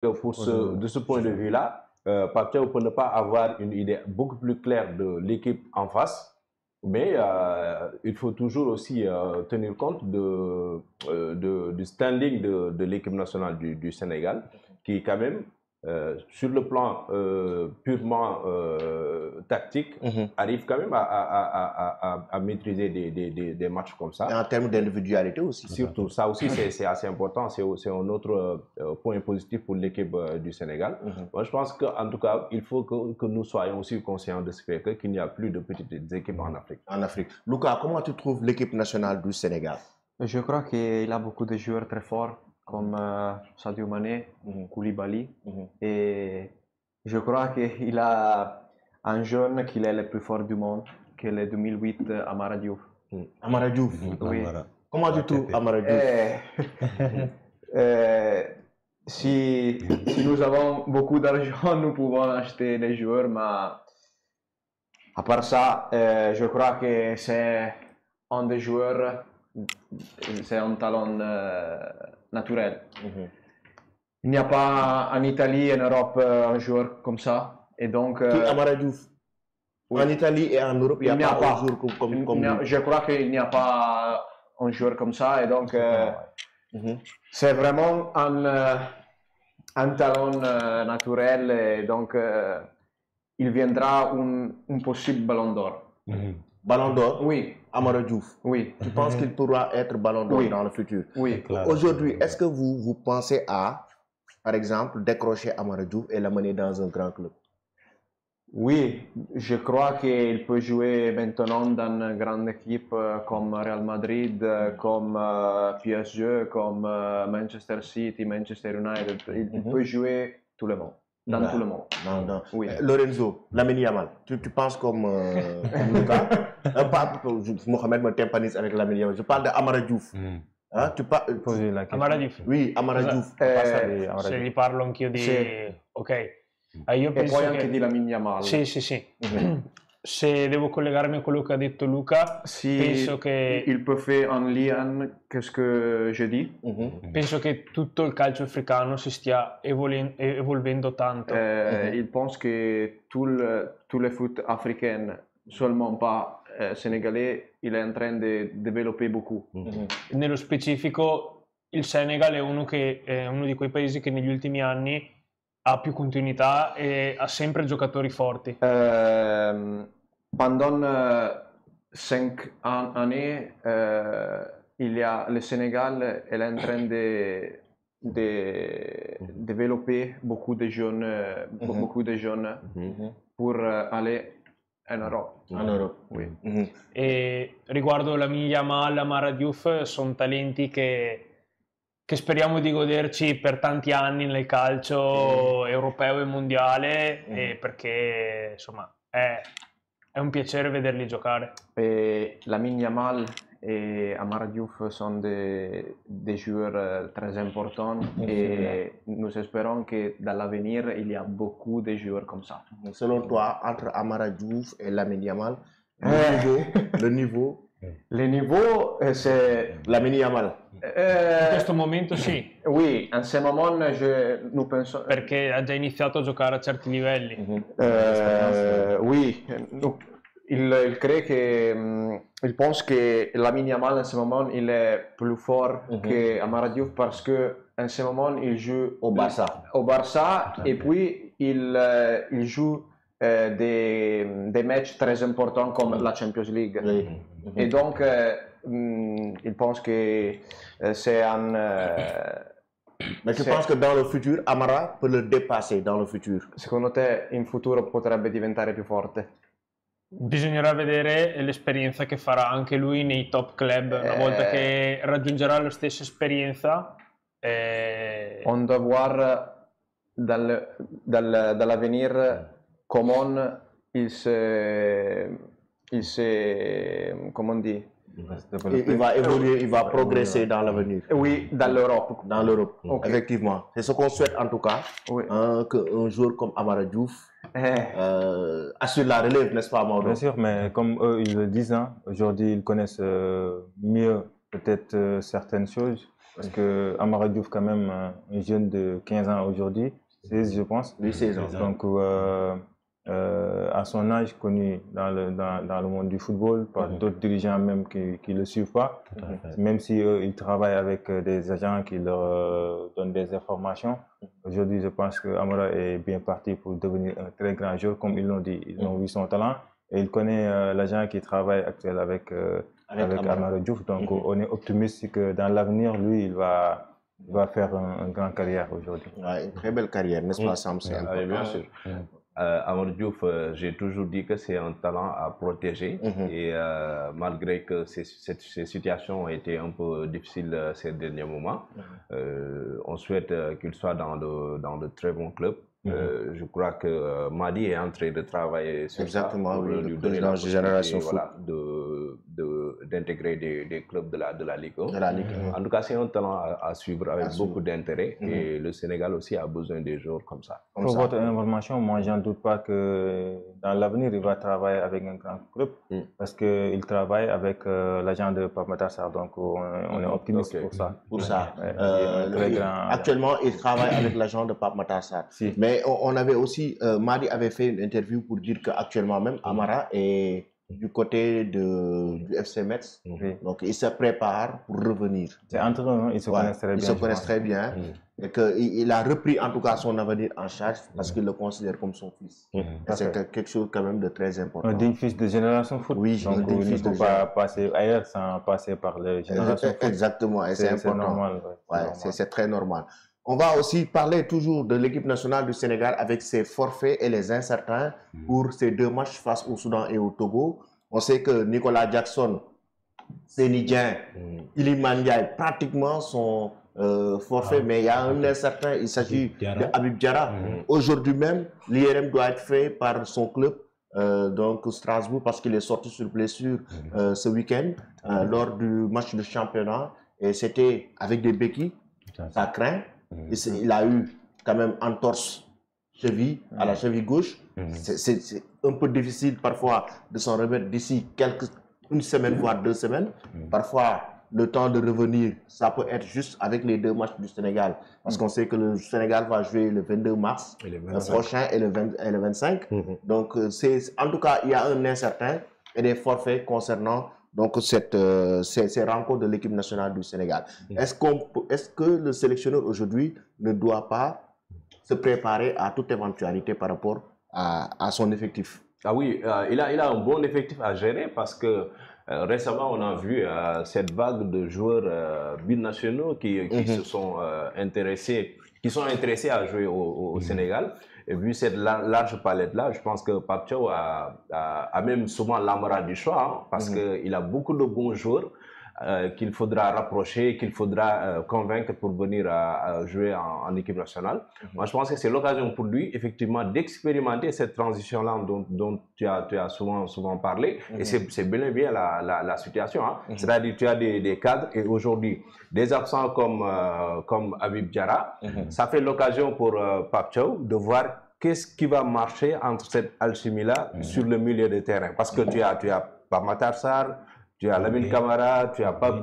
de ce point de vue-là, Pape Thiaw peut ne pas avoir une idée beaucoup plus claire de l'équipe en face, mais il faut toujours aussi tenir compte du standing de l'équipe nationale du Sénégal, qui quand même, sur le plan purement tactique, arrive quand même à maîtriser des matchs comme ça. Et en termes d'individualité aussi. Surtout, ça aussi c'est assez important, c'est un autre point positif pour l'équipe du Sénégal. Moi je pense qu'en tout cas, il faut que nous soyons aussi conscients de ce fait qu'il n'y a plus de petites équipes en Afrique. En Afrique. Lucas, comment tu trouves l'équipe nationale du Sénégal? Je crois qu'il a beaucoup de joueurs très forts, comme Sadio Mané, Koulibaly, et je crois qu'il a un jeune qui est le plus fort du monde, qui est le 2008 Amara Diouf. Amara Diouf. Oui. Comment tu trouves Amara Diouf? Si nous avons beaucoup d'argent, nous pouvons acheter des joueurs, mais à part ça, je crois que c'est un des joueurs, c'est un talent naturel. Il n'y a pas en Italie et en Europe un joueur comme ça. Et donc, Amara Diouf. Oui. En Italie et en Europe, il n'y a pas un joueur comme lui. Je crois qu'il n'y a pas un joueur comme ça. Et donc, c'est vraiment un talent naturel. Et donc, il viendra un possible ballon d'or. Ballon d'or? Oui. Amara Diouf? Oui. Tu penses qu'il pourra être ballon d'or dans le futur? Oui. Aujourd'hui, est-ce que vous pensez à, par exemple, décrocher Amara Diouf et l'amener dans un grand club? Oui, je crois qu'il peut jouer maintenant dans une grande équipe comme Real Madrid, comme PSG, comme Manchester City, Manchester United. Il peut jouer tout le monde. Dans tout le monde. Oui. Lorenzo, Lamine Yamal, tu penses comme Lucas? Mohamed me tympanize avec Lamine Yamal. Je parle d'Amara Diouf. Hein, tu poser la Amara Diouf? Oui, Amara Diouf. Se gli parlo anch'io di... Sì. Ok. Io penso e poi anche di Lamine Yamal. Sì. Se devo collegarmi a quello che ha detto Luca, penso che... il peut faire en lien qu'est-ce que je dis. Penso che tutto il calcio africano si stia evolvendo tanto. Il pense que tout le foot africain, seulement pas sénégalais, il est en train de développer beaucoup. Nello specifico, il Senegal è uno di quei paesi che negli ultimi anni ha più continuità e ha sempre giocatori forti. Pendant 5 années, le Sénégal est en train de développer beaucoup de jeunes, pour aller en Europe. En Europe, oui. E riguardo Lamine Yamal, Amara Diouf, sono talenti che speriamo di goderci per tanti anni nel calcio europeo e mondiale, perché insomma è un piacere vederli giocare. Lamine Yamal et Amara Diouf sont des joueurs très importants et nous espérons que dans l'avenir il y a beaucoup de joueurs comme ça. Selon toi, entre Amara Diouf et Lamine Yamal, le niveau c'est Lamine Yamal. In questo momento sì. Oui, in ce moment nous pensons... Perché ha già iniziato a giocare a certi livelli. Oui, il crée que... il pense que Lamine Yamal en ce moment il est plus fort que Amara Diouf parce que en ce moment il joue au Barça. Et puis il joue des matchs très importants comme la Champions League. Et donc il pense que c'est un... Mais tu penses que dans le futur, Amara peut le dépasser dans le futur? Secondo te in futuro potrebbe diventare più forte? Bisognerà vedere l'esperienza che farà anche lui nei top club una volta che raggiungerà la stessa esperienza. On doit voir dall'avenir comment il se comment on dit? Il va évoluer, il va progresser dans l'avenir. Oui, dans l'Europe. Dans l'Europe, Okay. Effectivement. C'est ce qu'on souhaite en tout cas, oui. Qu'un joueur comme Amara Diouf assure la relève, n'est-ce pas, Mauro? Bien sûr, mais comme eux, ils le disent, hein, aujourd'hui, ils connaissent mieux peut-être certaines choses. Parce que Amara Diouf, quand même, un jeune de 15 ans aujourd'hui, 16 je pense. Oui, 16 ans. Donc, à son âge, connu dans le monde du football, par d'autres dirigeants même qui ne le suivent pas, même si ils travaillent avec des agents qui leur donnent des informations. Aujourd'hui, je pense que Amara est bien parti pour devenir un très grand joueur, comme ils l'ont dit. Ils ont vu son talent et il connaît l'agent qui travaille actuellement avec Amara Diouf. Donc, on est optimiste que dans l'avenir, lui, il va faire une grande carrière aujourd'hui. Ouais, une très belle carrière, n'est-ce pas, Sam? Oui, bien sûr. Amara Diouf, j'ai toujours dit que c'est un talent à protéger et malgré que ces situations ont été un peu difficiles ces derniers moments, on souhaite qu'il soit dans de très bons clubs. Je crois que Madi est en train de travailler sur exactement, ça pour oui, lui donner la Génération voilà, d'intégrer des clubs de la Ligue 1. De la Ligue 1. En tout cas, c'est un talent à suivre avec beaucoup d'intérêt et le Sénégal aussi a besoin des joueurs comme ça. Pour votre information, moi, j'en doute pas que dans l'avenir, il va travailler avec un grand club parce qu'il travaille avec l'agent de Pape Matar Sarr. Donc, on est optimiste pour ça. Pour ça. Ouais, Actuellement, il travaille avec l'agent de Pape Matar Sarr. Si. Mais on avait aussi, Madi avait fait une interview pour dire qu'actuellement même, Amara est du côté du FC Metz. Donc, il se prépare pour revenir. C'est entre eux, hein, ils se connaissent très bien. Ils se connaissent très bien. Et qu'il a repris en tout cas son avenir en charge parce qu'il le considère comme son fils. C'est quelque chose quand même de très important. Un digne fils de Génération Foot. Oui, donc il ne faut pas passer ailleurs sans passer par les Générations Foot. Exactement, et c'est important. Normal. C'est très normal. On va aussi parler toujours de l'équipe nationale du Sénégal avec ses forfaits et les incertains pour ces 2 matchs face au Soudan et au Togo. On sait que Nicolas Jackson, Sénidien, Iliman Ndiaye pratiquement sont forfaits, mais il y a un incertain, il s'agit d'Habib Diarra. Aujourd'hui même, l'IRM doit être fait par son club, donc Strasbourg, parce qu'il est sorti sur blessure ce week-end lors du match de championnat. Et c'était avec des béquilles, ça craint. Il a eu quand même entorse cheville, à la cheville gauche. C'est un peu difficile parfois de s'en remettre d'ici une semaine, voire 2 semaines. Parfois, le temps de revenir, ça peut être juste avec les 2 matchs du Sénégal. Parce qu'on sait que le Sénégal va jouer le 22 mars prochain et le 25. Donc, en tout cas, il y a un incertain et des forfaits concernant donc ces rencontres de l'équipe nationale du Sénégal. Est-ce que le sélectionneur aujourd'hui ne doit pas se préparer à toute éventualité par rapport à son effectif? Ah oui, il a un bon effectif à gérer parce que récemment on a vu cette vague de joueurs binationaux qui se sont intéressés à jouer au Sénégal. Et vu cette large palette-là, je pense que Pape Thiaw a même souvent l'embarras du choix, parce qu'il a beaucoup de bons joueurs qu'il faudra rapprocher, qu'il faudra convaincre pour venir jouer en équipe nationale. Moi, je pense que c'est l'occasion pour lui, effectivement, d'expérimenter cette transition-là dont tu as souvent parlé. Et c'est bel et bien la situation. C'est-à-dire que tu as des cadres et aujourd'hui, des absents comme Habib Diarra, ça fait l'occasion pour Pape Thiaw de voir qu'est-ce qui va marcher entre cette alchimie-là sur le milieu de terrain. Parce que tu as Pape Matar Sarr, tu as Lamine Camara, tu as Pape